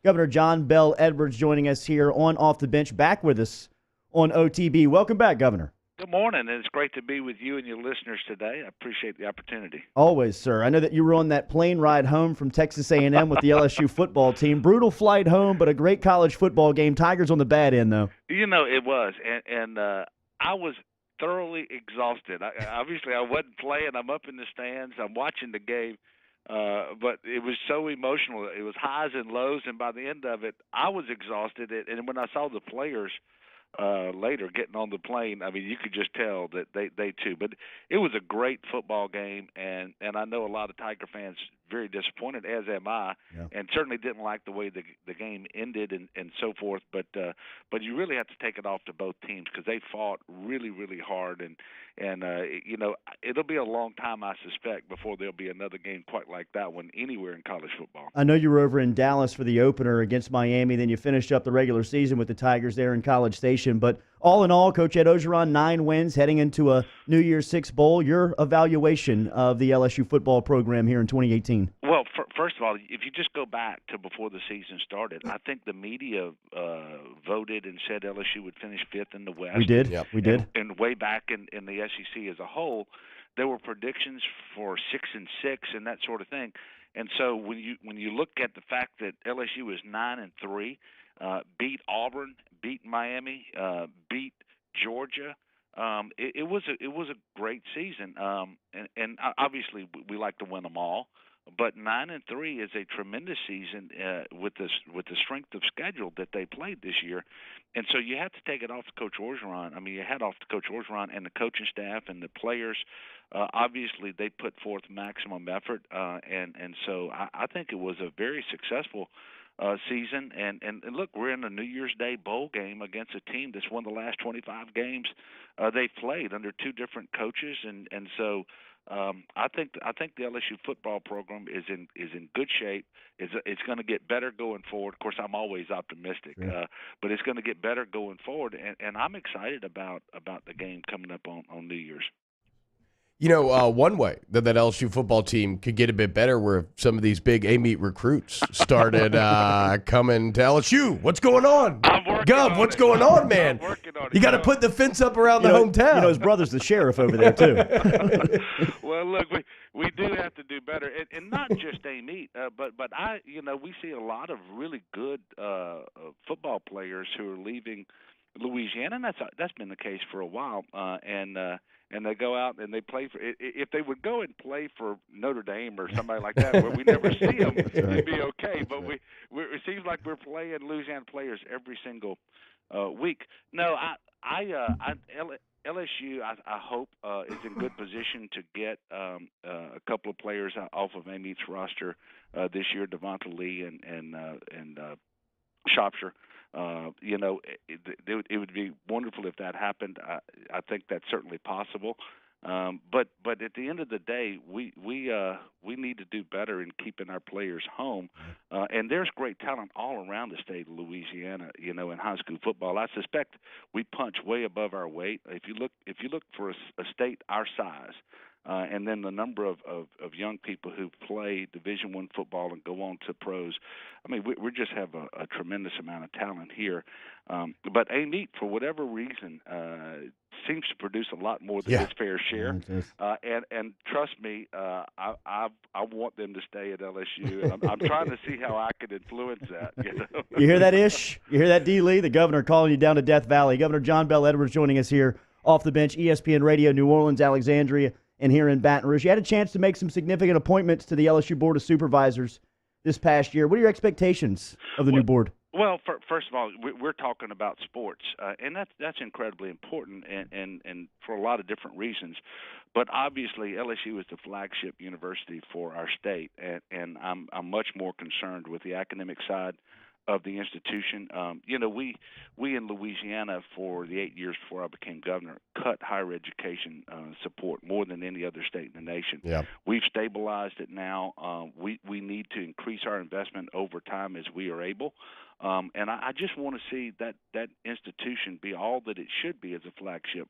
Governor John Bel Edwards joining us here on Off the Bench, back with us on OTB. Welcome back, Governor. Good morning. It's great to be with you and your listeners today. I appreciate the opportunity. Always, sir. I know that you were on that plane ride home from Texas A&M with the LSU football team. Brutal flight home, but a great college football game. Tigers on the bad end, though. It was, and I was thoroughly exhausted. Obviously, I wasn't playing. I'm up in the stands. I'm watching the game, but it was so emotional. It was highs and lows, and by the end of it, I was exhausted. And when I saw the players later getting on the plane, I mean, you could just tell that they too. But it was a great football game, and I know a lot of Tiger fans very disappointed, as am I, and certainly didn't like the way the game ended and so forth. But you really have to take it off to both teams because they fought really, really hard, and it'll be a long time, I suspect, before there'll be another game quite like that one anywhere in college football. I know you were over in Dallas for the opener against Miami, then you finished up the regular season with the Tigers there in College Station. But all in all, Coach Ed Ogeron, 9 wins heading into a New Year's Six Bowl. Your evaluation of the LSU football program here in 2018? Well, first of all, if you just go back to before the season started, I think the media voted and said LSU would finish 5th in the West. We did. Yep. We did. And way back in the SEC as a whole, there were predictions for 6 and 6 and that sort of thing. And so when you look at the fact that LSU is 9 and 3, beat Auburn, beat Miami, beat Georgia. It was a great season, and obviously we like to win them all. But 9 and 3 is a tremendous season with the strength of schedule that they played this year, and so you have to take it off to Coach Orgeron. I mean, you had off to Coach Orgeron and the coaching staff and the players. Obviously, they put forth maximum effort, and so I think it was a very successful season. And look, we're in a New Year's Day bowl game against a team that's won the last 25 games they've played under 2 different coaches, and so. I think the LSU football program is in good shape. It's going to get better going forward. Of course, I'm always optimistic, but it's going to get better going forward, and I'm excited about the game coming up on New Year's. You know, one way that LSU football team could get a bit better were if some of these big A-Meet recruits started coming to LSU. What's going on? Gov, what's going on, man? You got to put the fence up around the hometown. You know, his brother's the sheriff over there, too. Well, look, we do have to do better, and not just A-Meet, but we see a lot of really good football players who are leaving Louisiana, and that's been the case for a while, and they go out and they play for. If they would go and play for Notre Dame or somebody like that, where we never see them, it'd be okay. But it seems like we're playing Louisiana players every single week. No, LSU, I hope, is in good position to get a couple of players off of A-Meet's roster this year, Devonta Lee and Shropshire. It would be wonderful if that happened. I think that's certainly possible. But at the end of the day, we need to do better in keeping our players home. And there's great talent all around the state of Louisiana, in high school football. I suspect we punch way above our weight. If you look for a state our size, and then the number of young people who play Division I football and go on to pros. I mean, we just have a tremendous amount of talent here. But A-Meet, for whatever reason, seems to produce a lot more than its fair share. And trust me, I want them to stay at LSU, and I'm trying to see how I can influence that. You hear that, Ish? You hear that, D. Lee? The governor calling you down to Death Valley. Governor John Bel Edwards joining us here off the bench, ESPN Radio, New Orleans, Alexandria, and here in Baton Rouge. You had a chance to make some significant appointments to the LSU Board of Supervisors this past year. What are your expectations of the new board? Well, first of all, we're talking about sports, and that's incredibly important, and for a lot of different reasons. But obviously, LSU is the flagship university for our state, and I'm much more concerned with the academic side of the institution. We in Louisiana, for the 8 years before I became governor, cut higher education support more than any other state in the nation. Yeah. We've stabilized it now. We need to increase our investment over time as we are able. And I just want to see that institution be all that it should be as a flagship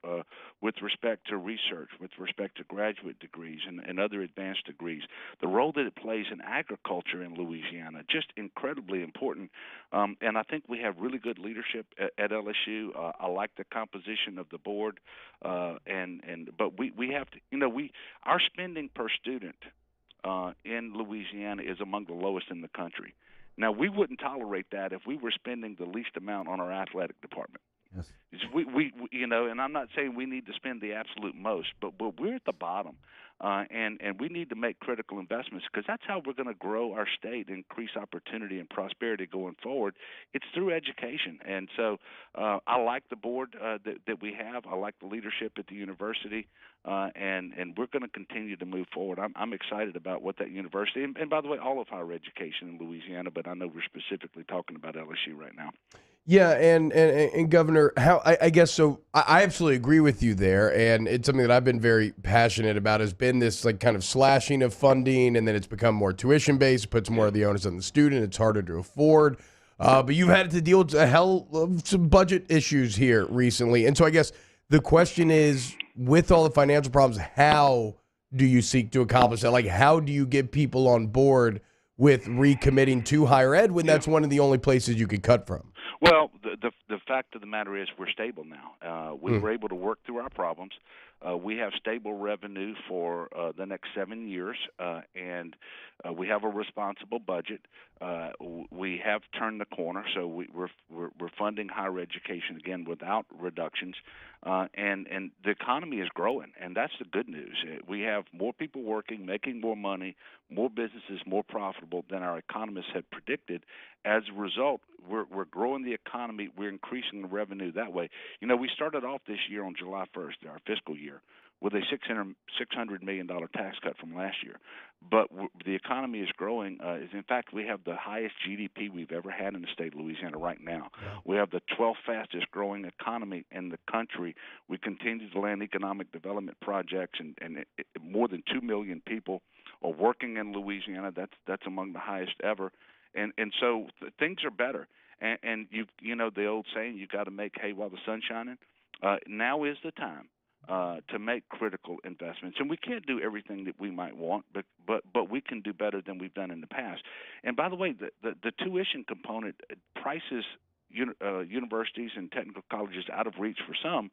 with respect to research, with respect to graduate degrees and other advanced degrees. The role that it plays in agriculture in Louisiana, just incredibly important. And I think we have really good leadership at LSU. I like the composition of the board, but we have to, our spending per student in Louisiana is among the lowest in the country. Now, we wouldn't tolerate that if we were spending the least amount on our athletic department. Yes. We and I'm not saying we need to spend the absolute most, but we're at the bottom, and we need to make critical investments because that's how we're going to grow our state, increase opportunity and prosperity going forward. It's through education, and so I like the board that we have. I like the leadership at the university, and we're going to continue to move forward. I'm excited about what that university, and by the way, all of higher education in Louisiana, but I know we're specifically talking about LSU right now. Yeah, and Governor, I guess so. I absolutely agree with you there, and it's something that I've been very passionate about. Has been this like kind of slashing of funding, and then it's become more tuition based, puts more of the onus on the student. It's harder to afford. But you've had to deal with a hell of some budget issues here recently, and so I guess the question is, with all the financial problems, how do you seek to accomplish that? Like, how do you get people on board with recommitting to higher ed when that's one of the only places you could cut from? Well, the fact of the matter is we're stable now. We were able to work through our problems. We have stable revenue for the next 7 years, and we have a responsible budget. We have turned the corner, so we're funding higher education again without reductions, and the economy is growing, and that's the good news. We have more people working, making more money, more businesses more profitable than our economists had predicted. As a result, we're growing the economy. We're increasing the revenue that way. We started off this year on July 1st, our fiscal year, with a $600 million tax cut from last year. But the economy is growing. In fact, we have the highest GDP we've ever had in the state of Louisiana right now. Yeah. We have the 12th fastest growing economy in the country. We continue to land economic development projects, and more than 2 million people are working in Louisiana. That's among the highest ever. And so things are better. And you know the old saying, you got to make hay while the sun's shining. Now is the time to make critical investments, and we can't do everything that we might want, but we can do better than we've done in the past. And by the way, the tuition component prices universities and technical colleges out of reach for some,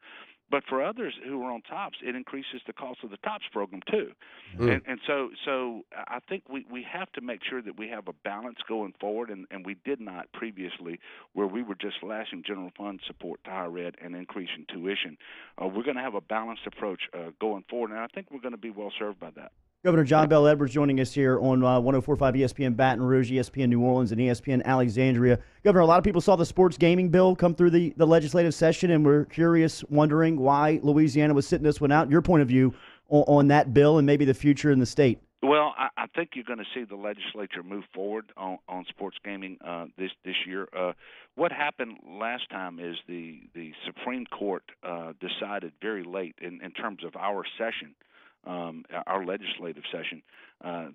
but for others who are on TOPS, it increases the cost of the TOPS program too. And so I think we have to make sure that we have a balance going forward, and we did not previously, where we were just slashing general fund support to higher ed and increasing tuition. We're going to have a balanced approach going forward, and I think we're going to be well served by that. Governor John Bel Edwards joining us here on 104.5 ESPN Baton Rouge, ESPN New Orleans, and ESPN Alexandria. Governor, a lot of people saw the sports gaming bill come through the legislative session, and we're curious, wondering why Louisiana was sitting this one out. Your point of view on that bill and maybe the future in the state. Well, I think you're going to see the legislature move forward on sports gaming this year. What happened last time is the Supreme Court decided very late in terms of our session, our legislative session,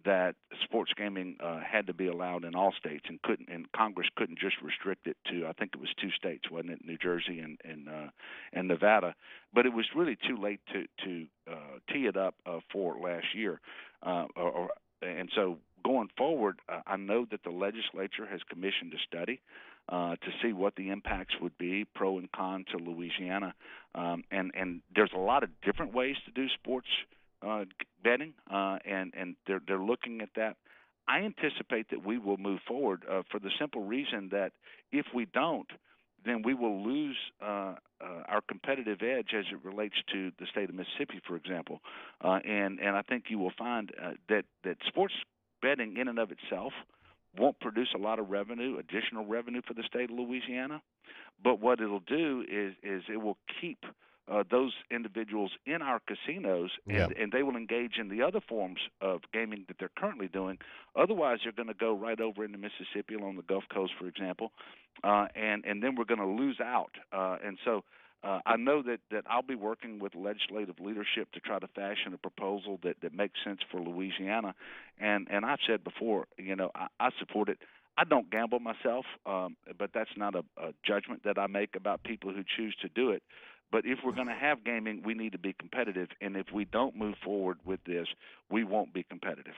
that sports gaming had to be allowed in all states, and Congress couldn't just restrict it to, I think it was 2 states, wasn't it, New Jersey and Nevada. But it was really too late to tee it up for last year, and so going forward, I know that the legislature has commissioned a study to see what the impacts would be, pro and con to Louisiana, and there's a lot of different ways to do sports betting, and they're looking at that. I anticipate that we will move forward for the simple reason that if we don't, then we will lose our competitive edge as it relates to the state of Mississippi, for example. And I think you will find that sports betting in and of itself won't produce a lot of revenue, additional revenue for the state of Louisiana. But what it'll do is it will keep those individuals in our casinos, and they will engage in the other forms of gaming that they're currently doing. Otherwise, they're going to go right over into Mississippi along the Gulf Coast, for example, and then we're going to lose out. And so I know that I'll be working with legislative leadership to try to fashion a proposal that makes sense for Louisiana. And I've said before, I support it. I don't gamble myself, but that's not a judgment that I make about people who choose to do it. But if we're going to have gaming, we need to be competitive. And if we don't move forward with this, we won't be competitive.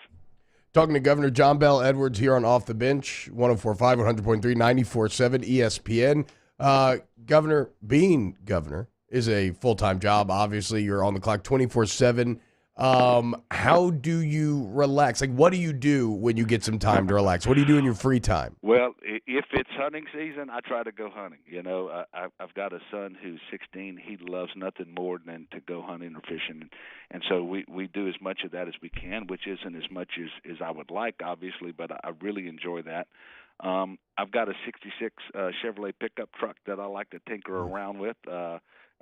Talking to Governor John Bel Edwards here on Off the Bench, 104.5, 100.3, 94.7 ESPN. Governor, being governor is a full-time job. Obviously, you're on the clock 24/7. How do you relax? Like, what do you do when you get some time to relax? What do you do in your free time? Well, if it's hunting season, I try to go hunting. I've got a son who's 16. He loves nothing more than to go hunting or fishing, and so we do as much of that as we can, which isn't as much as I would like, obviously, but I really enjoy that. I've got a '66 Chevrolet pickup truck that I like to tinker around with.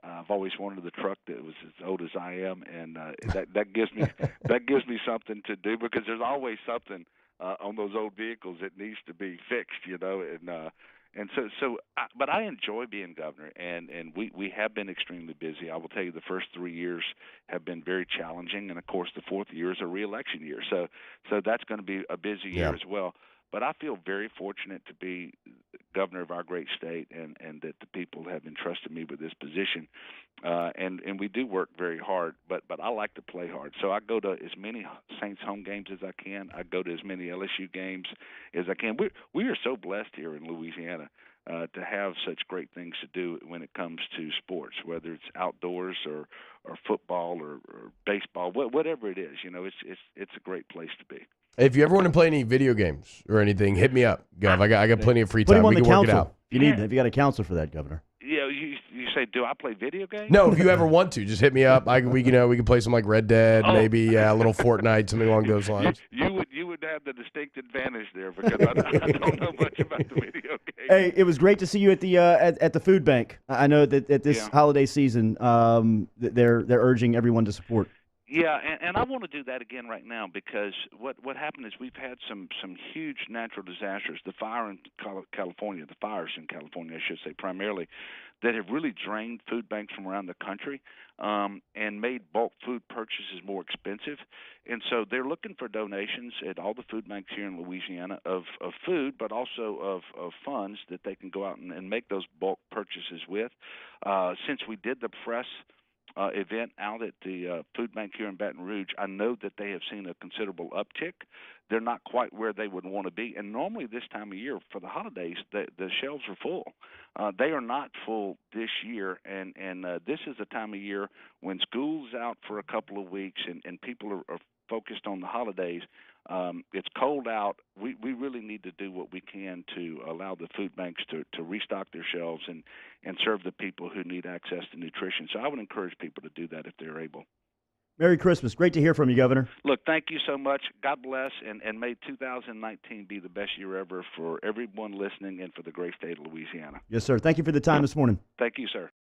I've always wanted the truck that was as old as I am, and that gives me something to do, because there's always something on those old vehicles that needs to be fixed, but I enjoy being governor, and we have been extremely busy. I will tell you, the first 3 years have been very challenging, and of course the fourth year is a re-election year, so that's going to be a busy year as well. But I feel very fortunate to be governor of our great state, and that the people have entrusted me with this position. And we do work very hard, but I like to play hard. So I go to as many Saints home games as I can. I go to as many LSU games as I can. We are so blessed here in Louisiana to have such great things to do when it comes to sports, whether it's outdoors or football or baseball, whatever it is. It's a great place to be. If you ever want to play any video games or anything, hit me up, Gov. I got plenty of free time. Put him on we the can work it council. out. If you got a council for that, Governor. Yeah, you say, do I play video games? No, if you ever want to, just hit me up. We can play some like Red Dead, maybe a little Fortnite, something along those lines. You would have the distinct advantage there, because I don't know much about the video games. Hey, it was great to see you at the at the food bank. I know that at this holiday season, they're urging everyone to support. Yeah, and I want to do that again right now, because what happened is we've had some huge natural disasters. The fires in California, I should say, primarily, that have really drained food banks from around the country and made bulk food purchases more expensive. And so they're looking for donations at all the food banks here in Louisiana of food, but also of funds that they can go out and make those bulk purchases with. Since we did the press event out at the food bank here in Baton Rouge, I know that they have seen a considerable uptick. They're not quite where they would want to be, and normally this time of year for the holidays, the shelves are full. They are not full this year, and this is the time of year when school's out for a couple of weeks and people are focused on the holidays. It's cold out. We really need to do what we can to allow the food banks to restock their shelves and serve the people who need access to nutrition. So I would encourage people to do that if they're able. Merry Christmas. Great to hear from you, Governor. Look, thank you so much. God bless, and may 2019 be the best year ever for everyone listening and for the great state of Louisiana. Yes, sir. Thank you for the time this morning. Thank you, sir.